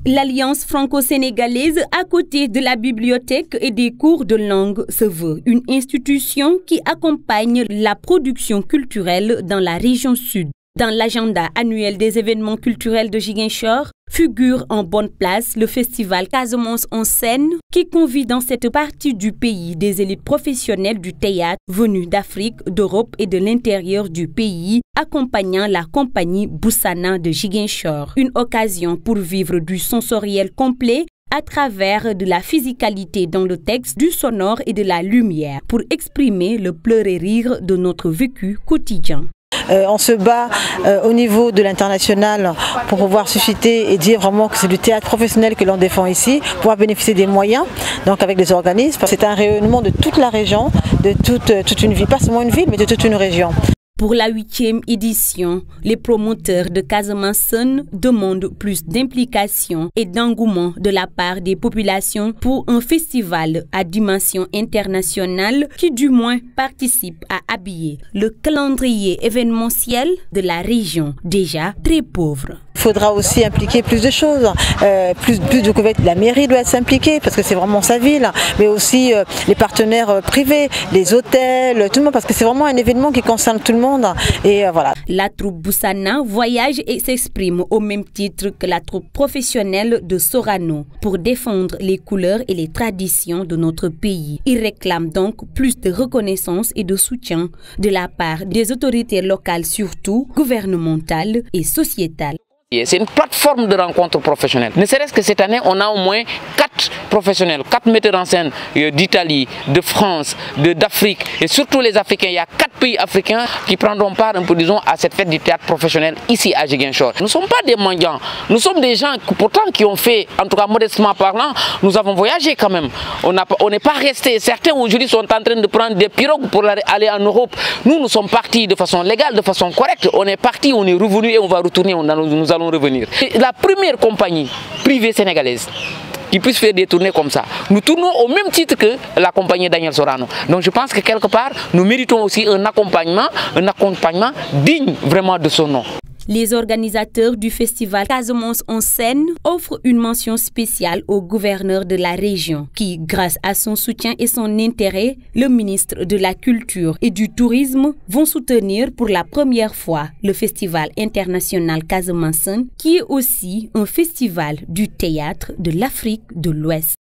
L'Alliance franco-sénégalaise, à côté de la bibliothèque et des cours de langue, se veut une institution qui accompagne la production culturelle dans la région sud. Dans l'agenda annuel des événements culturels de Ziguinchor, figure en bonne place le festival Casamance en scène qui convie dans cette partie du pays des élites professionnelles du théâtre venues d'Afrique, d'Europe et de l'intérieur du pays, accompagnant la compagnie Boussana de Ziguinchor. Une occasion pour vivre du sensoriel complet à travers de la physicalité dans le texte, du sonore et de la lumière pour exprimer le pleur et rire de notre vécu quotidien. On se bat au niveau de l'international pour pouvoir susciter et dire vraiment que c'est du théâtre professionnel que l'on défend ici, pouvoir bénéficier des moyens, donc avec des organismes. C'est un rayonnement de toute la région, de toute une ville, pas seulement une ville, mais de toute une région. Pour la 8e édition, les promoteurs de Casamance demandent plus d'implication et d'engouement de la part des populations pour un festival à dimension internationale qui du moins participe à habiller le calendrier événementiel de la région déjà très pauvre. Il faudra aussi impliquer plus de choses, plus de couverture. La mairie doit s'impliquer parce que c'est vraiment sa ville, mais aussi les partenaires privés, les hôtels, tout le monde, parce que c'est vraiment un événement qui concerne tout le monde. Et voilà. La troupe Boussana voyage et s'exprime au même titre que la troupe professionnelle de Sorano pour défendre les couleurs et les traditions de notre pays. Il réclame donc plus de reconnaissance et de soutien de la part des autorités locales, surtout gouvernementales et sociétales. C'est une plateforme de rencontres professionnelles. Ne serait-ce que cette année, on a au moins 4 professionnels, 4 metteurs en scène d'Italie, de France, d'Afrique et surtout les Africains. Il y a 4 pays africains qui prendront part un peu, disons, à cette fête du théâtre professionnel ici à Ziguinchor. Nous ne sommes pas des mendiants, nous sommes des gens pourtant qui ont fait, en tout cas modestement parlant, nous avons voyagé quand même. On n'est pas resté. Certains aujourd'hui sont en train de prendre des pirogues pour aller en Europe. Nous sommes partis de façon légale, de façon correcte. On est parti, on est revenu et on va retourner. Nous allons revenir. C'est la première compagnie privée sénégalaise qui puisse faire des tournées comme ça. Nous tournons au même titre que la compagnie Daniel Sorano. Donc je pense que quelque part, nous méritons aussi un accompagnement digne vraiment de son nom. Les organisateurs du festival Casamance en scène offrent une mention spéciale au gouverneur de la région qui, grâce à son soutien et son intérêt, le ministre de la Culture et du Tourisme vont soutenir pour la première fois le festival international Casamance qui est aussi un festival du théâtre de l'Afrique de l'Ouest.